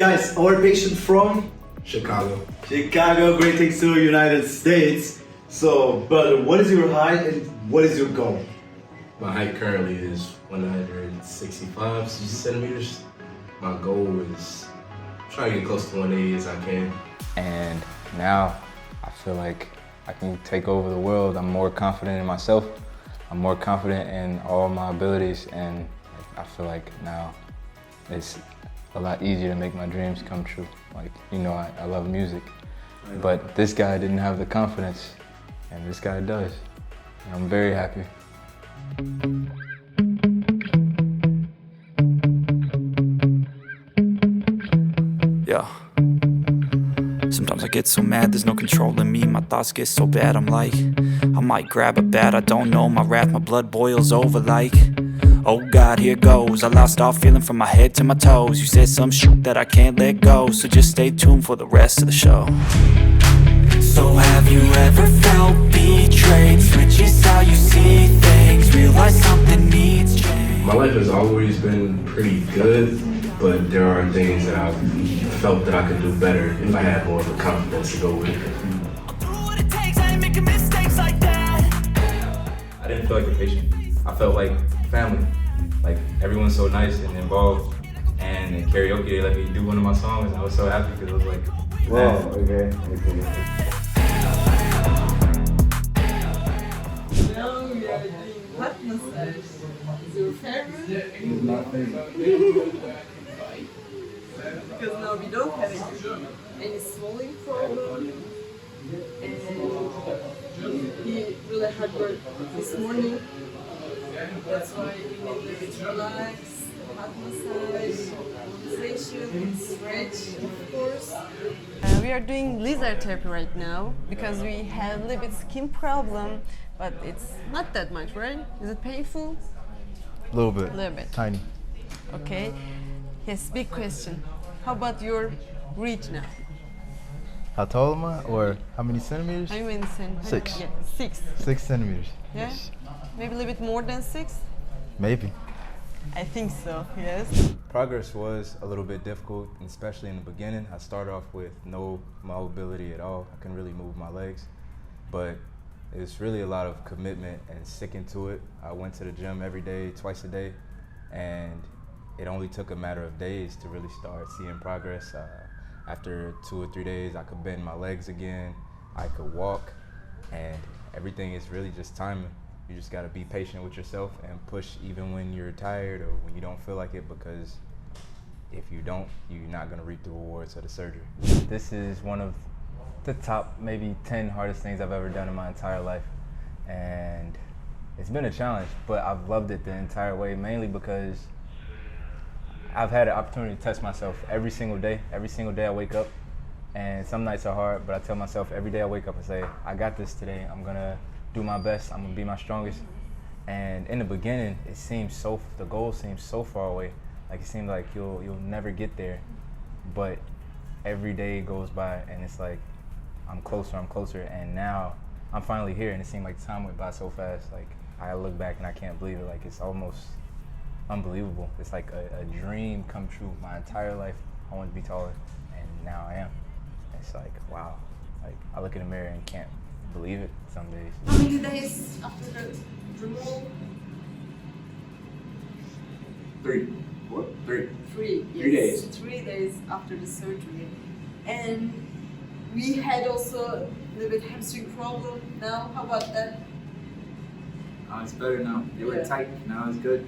Guys, our patient from Chicago. Chicago, great thanks to United States. So, brother, what is your height and what is your goal? My height currently is 165 centimeters. My goal is try to get close to 180 as I can. And now I feel like I can take over the world. I'm more confident in myself. I'm more confident in all my abilities, and I feel like now it's a lot easier to make my dreams come true. Like, you know, I love music, but this guy didn't have the confidence, and this guy does. And I'm very happy. Yeah. Sometimes I get so mad, there's no controlling me. My thoughts get so bad, I'm like, I might grab a bat, I don't know. My wrath, my blood boils over like, oh God, here goes. I lost all feeling from my head to my toes. You said some shit that I can't let go, so just stay tuned for the rest of the show. So have you ever felt betrayed? Switches how you see things, realize something needs change. My life has always been pretty good, but there are things that I've felt that I could do better if I had more of the confidence to go with it. I didn't feel like a patient. I felt like family. Like, everyone's so nice and involved. And in karaoke, they let me do one of my songs, and I was so happy because I was like, wow, okay. Now we are doing butt massage. Is your favorite? It's my favorite. Because now we don't have any swelling problem. And he really hard work this morning. That's why we need to relax, butt massage, relaxation, stretch, of course. We are doing laser therapy right now because we have a little bit skin problem, but it's not that much, right? Is it painful? A little bit. A little bit. Tiny. Okay. Yes, big question. How about your reach now? How tall am I? Or how many centimeters? I mean, 6. Yeah, 6. 6 centimeters. Yeah? Yes. Maybe a little bit more than 6? Maybe. I think so, yes. Progress was a little bit difficult, especially in the beginning. I started off with no mobility at all. I couldn't really move my legs, but it's really a lot of commitment and sticking to it. I went to the gym every day, twice a day, and it only took a matter of days to really start seeing progress. After 2 or 3 days, I could bend my legs again, I could walk, and everything is really just timing. You just gotta be patient with yourself and push even when you're tired or when you don't feel like it, because if you don't, you're not gonna reap the rewards of the surgery. This is one of the top maybe 10 hardest things I've ever done in my entire life. And it's been a challenge, but I've loved it the entire way, mainly because I've had an opportunity to test myself every single day. Every single day I wake up, and some nights are hard, but I tell myself every day I wake up and say, I got this today. I'm gonna do my best. I'm gonna be my strongest. And in the beginning, the goal seems so far away. Like, it seemed like you'll never get there. But every day goes by, and it's like I'm closer, and now I'm finally here. And it seemed like time went by so fast. Like, I look back and I can't believe it. Like, it's almost unbelievable. It's like a dream come true. My entire life I wanted to be taller, and now I am. It's like, wow. Like, I look in the mirror and can't believe it some days. How many days after the removal? 3. What? 3. 3. 3 days. 3 days after the surgery. And we had also a little bit hamstring problem. Now, how about that? It's better now. They were tight. Now it's good.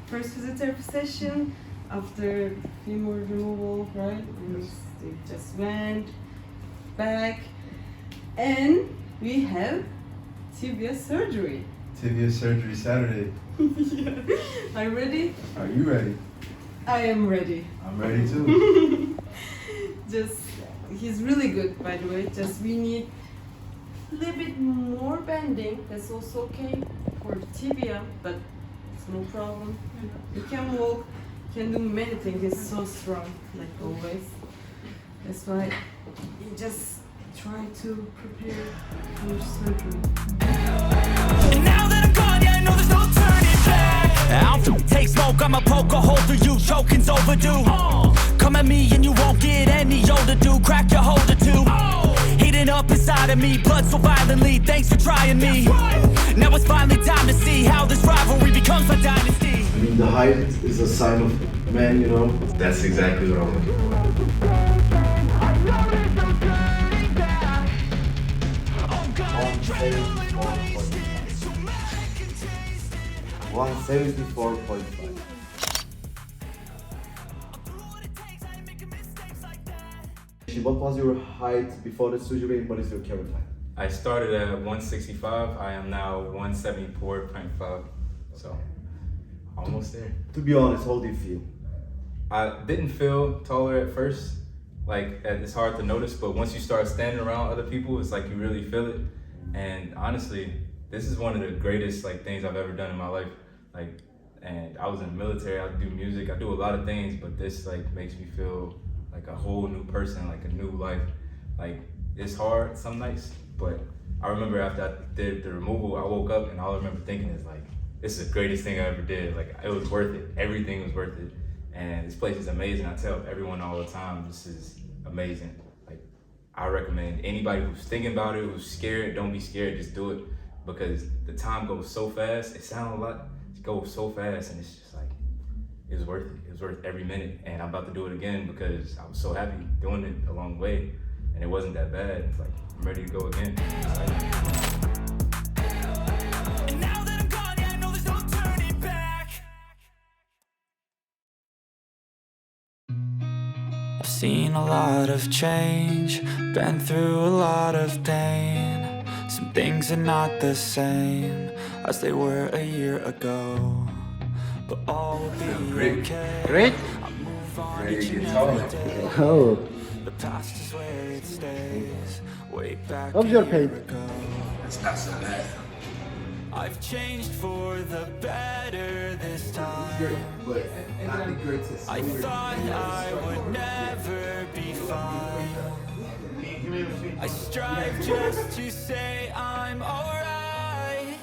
First physiotherapy session after femur removal, right? And they just went back, and we have tibia surgery. Tibia surgery Saturday. Yeah. Are you ready? Are you ready? I am ready. I'm ready too. He's really good, by the way. Just we need a little bit more bending. That's also okay for the tibia, but it's no problem. You can walk, can do many things. He's so strong, like always. That's why you just try to prepare for surgery. And now that I'm gone, yeah, I know there's no turning back. I'll take smoke, I'ma poke a hole through you, choking's overdue. Come at me and you won't get any older, dude. Crack your holder too. Heating up inside of me, blood so violently. Thanks for trying me. Now it's finally time to see how this rivalry becomes a dynasty. I mean, the height is a sign of man, you know. That's exactly what I'm looking for. 174.5. What was your height before the surgery and what is your current height? I started at 165. I am now 174.5. So almost there. To be honest, how do you feel? I didn't feel taller at first. Like, it's hard to notice, but once you start standing around other people, it's like you really feel it. And honestly, this is one of the greatest like things I've ever done in my life. Like, and I was in the military, I do music, I do a lot of things, but this like makes me feel like a whole new person, like a new life. Like, it's hard some nights, but I remember after I did the removal, I woke up and all I remember thinking is like, this is the greatest thing I ever did. Like, it was worth it. Everything was worth it. And this place is amazing. I tell everyone all the time, this is amazing. Like, I recommend anybody who's thinking about it, who's scared, don't be scared, just do it. Because the time goes so fast. It sounds a lot, it goes so fast, and it's just like, it was worth it. It was worth every minute. And I'm about to do it again because I was so happy doing it along the way. And it wasn't that bad. It's like, I'm ready to go again. And now that I'm gone, yeah, I know there's no turning back. I've seen a lot of change, been through a lot of pain. Some things are not the same as they were a year ago, but all will be okay. Great. I move on Ready to each get and taller. every day. Oh, The past is where it stays. Way back How's a your year pain? ago. It's not so bad. I've changed for the better this time. But not the greatest. I thought I would never be fine. I strive just to say I'm alright.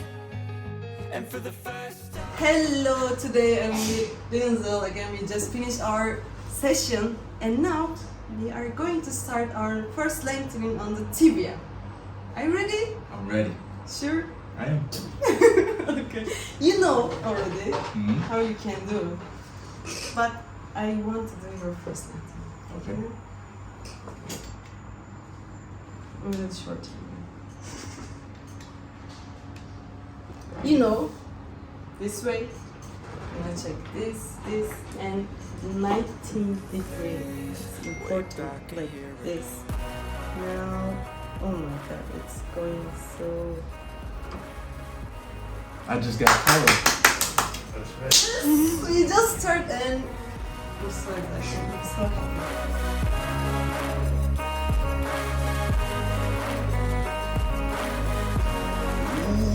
And for the first time. Hello, today I'm with Dynzell again. We just finished our session and now we are going to start our first lengthening on the tibia. Are you ready? I'm ready. Sure? I am. Okay. You know already how you can do, but I want to do your first lengthening. Okay. A little short. You know, this way. I'm gonna check this, and 19 degrees. It's important, like this. Now, oh my god, it's going so. I just got taller. That's right. We just start and we're so excited. I'm so happy.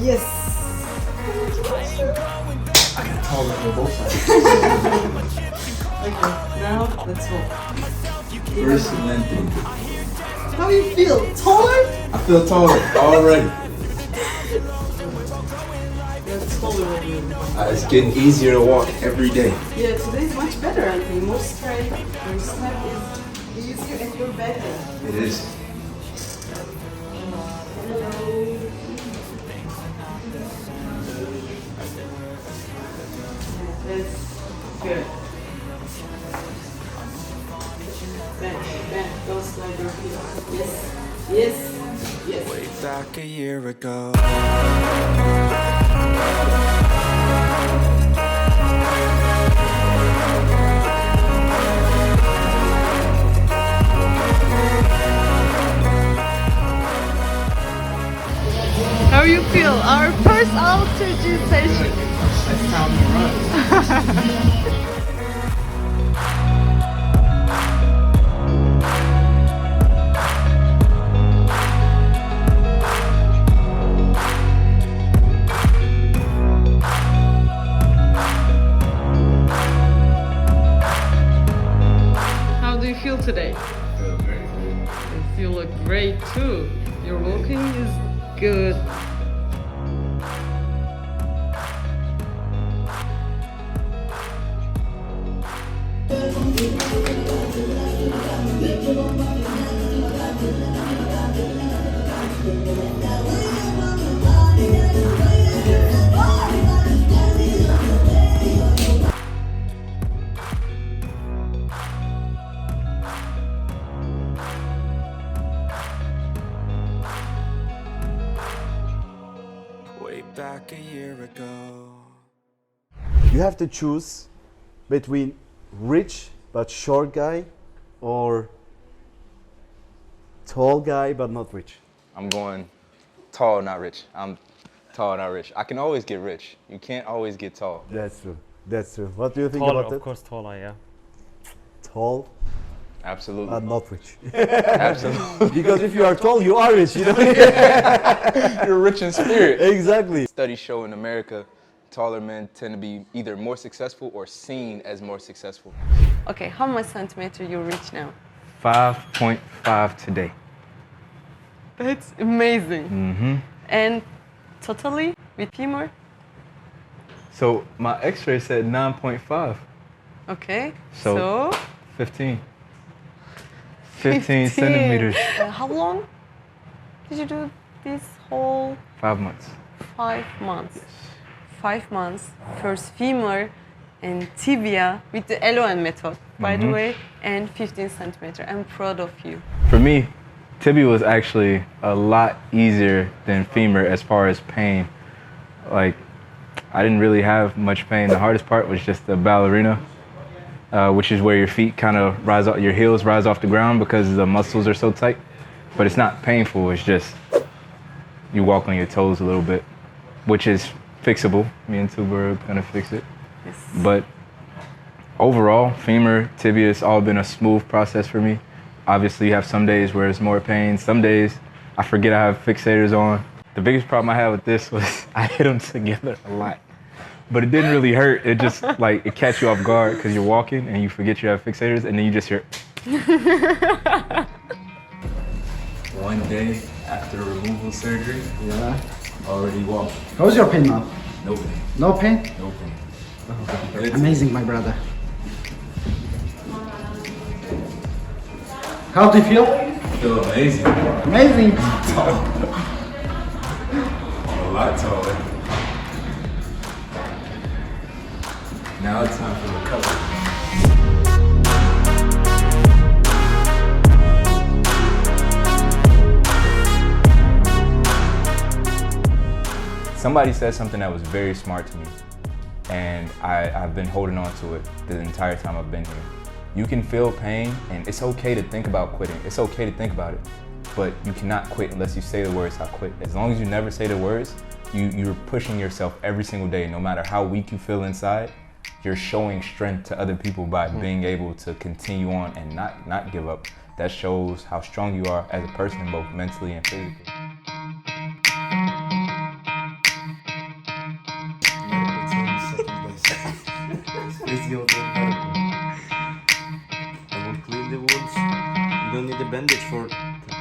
Yes. I got taller on both sides. Okay, now let's go. First lengthening. How you feel? Taller? I feel taller already. Yeah, taller. It's getting easier to walk every day. Yeah, today is much better. I think more straight. Your step is easier and you're better. It is. Hello. That's good. Bend, don't slide your feet. Yes. Way back a year ago. How you feel? Our first altitude session. It's time to run. How do you feel today? I feel very good. You look great too. Your walking is good. Way back a year ago. You have to choose between rich but short guy or tall guy but not rich. I'm going tall, not rich. I'm tall, not rich. I can always get rich. You can't always get tall. That's true. That's true. What do you think Taller, about of that? course, taller, yeah. Tall Absolutely. but not rich. Absolutely. Because if you are tall, you are rich, you know? You're rich in spirit. Exactly. Studies show in America, taller men tend to be either more successful or seen as more successful. Okay, how much centimeter you reach now? 5.5 today. That's amazing. Mm-hmm. And totally with femur? So my x-ray said 9.5. Okay, So 15 centimeters. How long did you do this whole 5 months. 5 months? 5 months, first femur and tibia with the Ilhan method, by the way, and 15 centimeter. I'm proud of you. For me, tibia was actually a lot easier than femur as far as pain. Like, I didn't really have much pain. The hardest part was just the ballerina, which is where your feet kind of rise off, your heels rise off the ground because the muscles are so tight. But it's not painful, it's just you walk on your toes a little bit, which is fixable. Me and Tuba are gonna fix it. Yes. But overall, femur, tibia, it's all been a smooth process for me. Obviously, you have some days where it's more pain. Some days I forget I have fixators on. The biggest problem I had with this was I hit them together a lot. But it didn't really hurt. It just like, it catch you off guard because you're walking and you forget you have fixators and then you just hear. One day after removal surgery, Yeah. already walking. How's your pain now? No pain. No pain? No pain. Amazing, my brother. How do you feel? Feel amazing. Amazing. A lot taller. Now it's time for recovery. Somebody said something that was very smart to me, and I've been holding on to it the entire time I've been here. You can feel pain, and it's okay to think about quitting. It's okay to think about it, but you cannot quit unless you say the words, I quit. As long as you never say the words, you're pushing yourself every single day. No matter how weak you feel inside, you're showing strength to other people by being able to continue on and not give up. That shows how strong you are as a person, both mentally and physically. I will clean the wounds. You don't need a bandage for the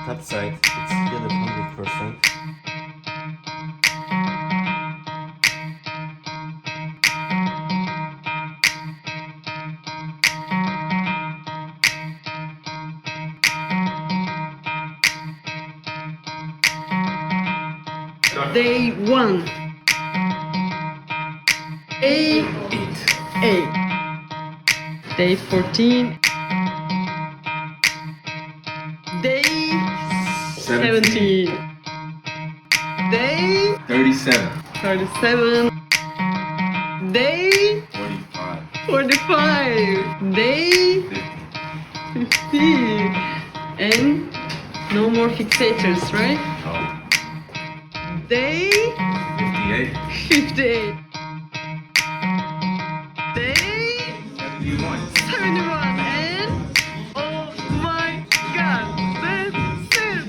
top side. It's healed 100%. Day 1. Day 8. Day 14. Day 17. Day 37. 37. Day 45. 45. Day 50. And no more fixators, right? Oh. Day 58. 58. Day 71. 71. And oh my god, that's it!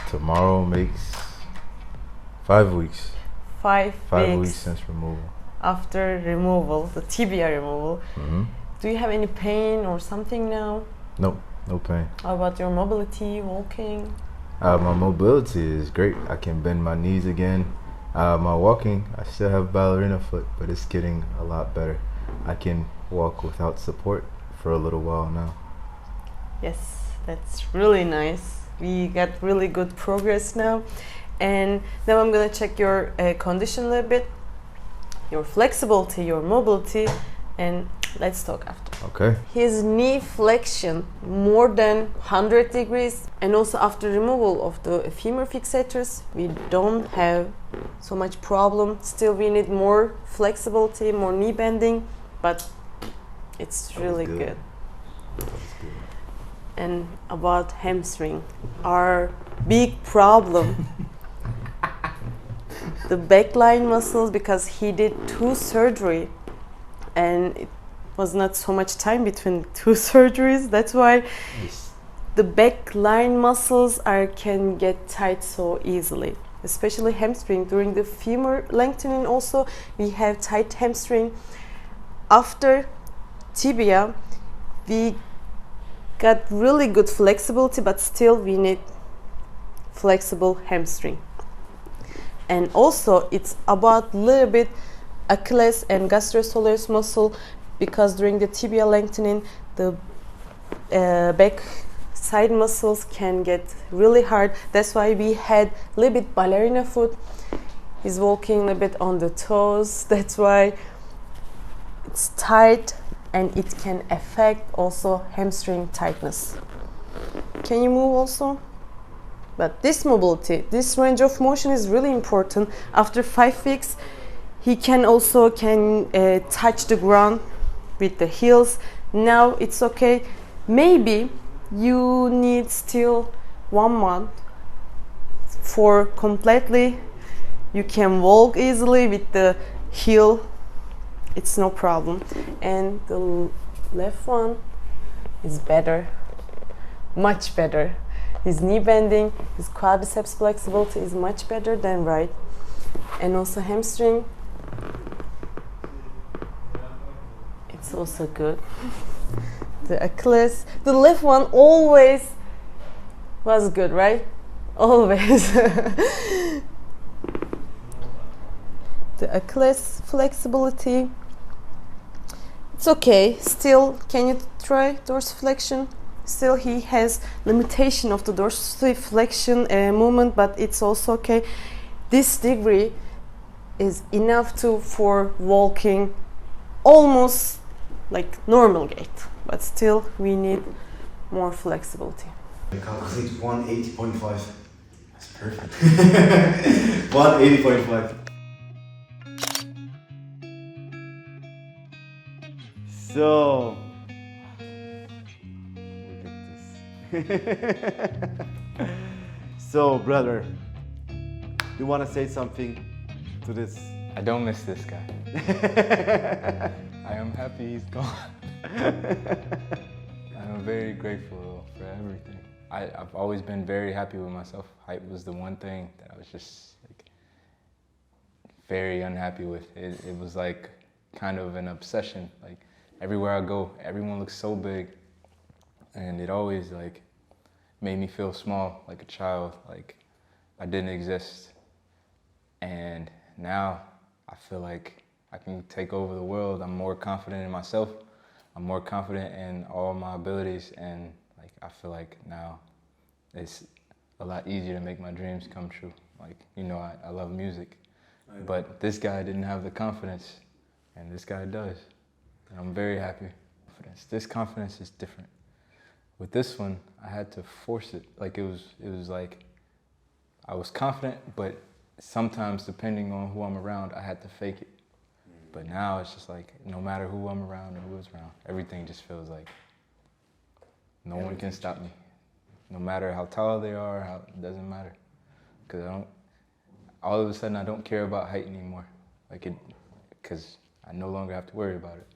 Tomorrow makes 5 weeks. 5 5 weeks weeks since removal. after removal, the tibia removal. Do you have any pain or something now? Nope, no pain. How about your mobility, walking? My mobility is great. I can bend my knees again. My walking, I still have ballerina foot, but it's getting a lot better. I can walk without support for a little while now. Yes, that's really nice. We got really good progress now. And now I'm gonna check your condition a little bit, your flexibility, your mobility, and let's talk after. Okay. His knee flexion more than 100 degrees, and also after removal of the femur fixators, we don't have so much problem. Still, we need more flexibility, more knee bending, but it's really good. And about hamstring, our big problem. The backline muscles, because he did 2 surgery and it was not so much time between 2 surgeries. That's why the backline muscles can get tight so easily, especially hamstring. During the femur lengthening also, we have tight hamstring. After tibia, we got really good flexibility, but still we need flexible hamstring. And also it's about little bit Achilles and gastrocnemius muscle, because during the tibia lengthening, the back side muscles can get really hard. That's why we had a little bit ballerina foot. He's walking a bit on the toes. That's why it's tight, and it can affect also hamstring tightness. Can you move also? But this mobility, this range of motion is really important. After 5 weeks, he can also touch the ground with the heels. Now it's okay. Maybe you need still 1 month for completely. You can walk easily with the heel. It's no problem. And the left one is better, much better. His knee bending, his quadriceps flexibility is much better than right. And also hamstring, it's also good. The Achilles, the left one always was good, right? Always. The Achilles flexibility, it's okay. Still, can you try dorsiflexion? Still, he has limitation of the dorsiflexion movement, but it's also okay. This degree is enough for walking almost like normal gait, but still we need more flexibility. I calculate 180.5. That's perfect. 180.5. So, so brother, you want to say something to this? I don't miss this guy. I am happy he's gone. I'm very grateful for everything. I've always been very happy with myself. Height was the one thing that I was just like very unhappy with. It was like kind of an obsession. Like everywhere I go, everyone looks so big, and it always like made me feel small, like a child, like I didn't exist. And now I feel like I can take over the world. I'm more confident in myself. I'm more confident in all my abilities, and like I feel like now it's a lot easier to make my dreams come true. Like, you know, I love music, but this guy didn't have the confidence, and this guy does. And I'm very happy. This confidence is different. With this one, I had to force it. Like it was like I was confident, but sometimes depending on who I'm around, I had to fake it. But now it's just like no matter who I'm around or who's around, everything just feels like no one can stop me. No matter how tall they are, it doesn't matter. Because all of a sudden I don't care about height anymore. Because I no longer have to worry about it.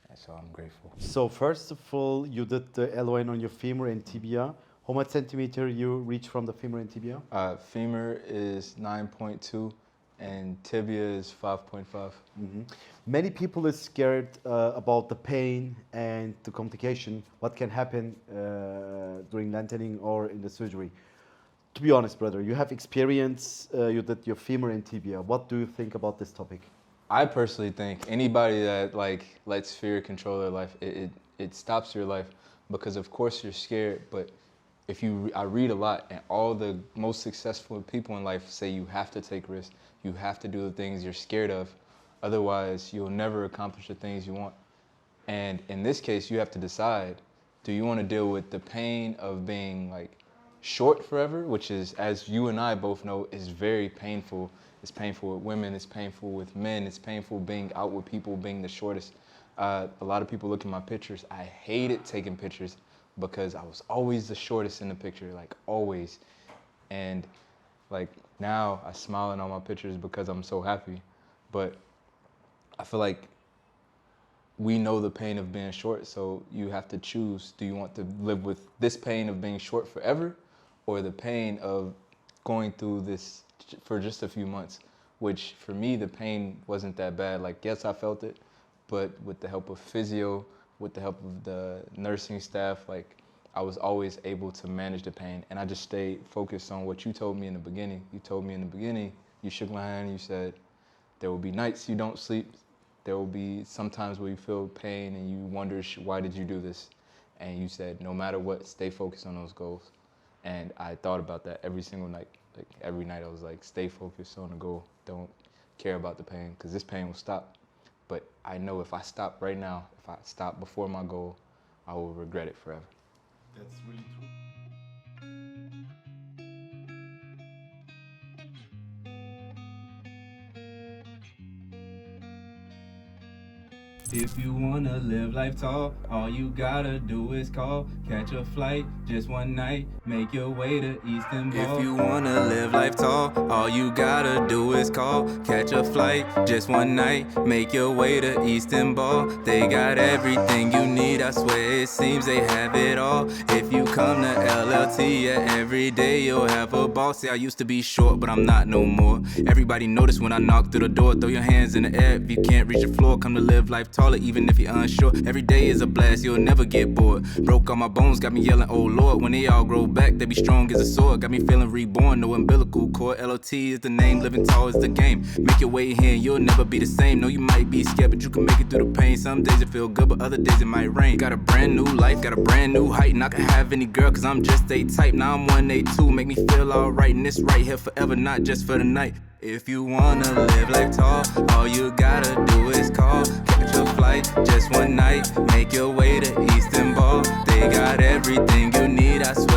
And so I'm grateful. So first of all, you did the LON on your femur and tibia. How much centimeter you reach from the femur and tibia? Femur is 9.2 and tibia is 5.5. Many people is scared about the pain and the complication, what can happen during lengthening or in the surgery. To be honest, brother, you have experience, you did your femur and tibia. What do you think about this topic? I personally think anybody that lets fear control their life, it stops your life, because of course you're scared, but I read a lot, and all the most successful people in life say you have to take risks, you have to do the things you're scared of, otherwise you'll never accomplish the things you want. And in this case, you have to decide, do you want to deal with the pain of being short forever, which is, as you and I both know, is very painful. It's painful with women, it's painful with men, it's painful being out with people, being the shortest. A lot of people look at my pictures. I hated taking pictures because I was always the shortest in the picture, always. And now I smile in all my pictures because I'm so happy. But I feel like we know the pain of being short, so you have to choose. Do you want to live with this pain of being short forever, or the pain of going through this for just a few months? Which for me, the pain wasn't that bad. Yes, I felt it, but with the help of physio, with the help of the nursing staff, I was always able to manage the pain. And I just stayed focused on what you told me in the beginning. You told me in the beginning, you shook my hand, you said, there will be nights you don't sleep. There will be sometimes where you feel pain and you wonder, why did you do this? And you said, no matter what, stay focused on those goals. And I thought about that every single night. Every night I was stay focused on the goal. Don't care about the pain, because this pain will stop. But I know if I stop right now, if I stop before my goal, I will regret it forever. That's really true. If you wanna live life tall, all you gotta do is call. Catch a flight, just one night, make your way to Eastern Ball. If you wanna live life tall, all you gotta do is call. Catch a flight, just one night, make your way to Eastern Ball. They got everything you need, I swear it seems they have it all. If you come to LLT, yeah, every day you'll have a ball. See, I used to be short, but I'm not no more. Everybody notice when I knock through the door. Throw your hands in the air if you can't reach the floor. Come to live life taller, even if you're unsure. Every day is a blast, you'll never get bored. Broke all my bones, got me yelling, oh Lord. When they all grow back, they be strong as a sword. Got me feeling reborn, no umbilical cord. LOT is the name, living tall is the game. Make your way here, you'll never be the same. No, you might be scared, but you can make it through the pain. Some days it feel good, but other days it might rain. Got a brand new life, got a brand new height. And I can have any girl, cause I'm just a type. Now I'm 1A2, make me feel alright. And this right here forever, not just for the night. If you wanna live life tall, all you gotta do is call. Catch a flight, just one night, make your way to Eastern Ball. They got everything you need, I swear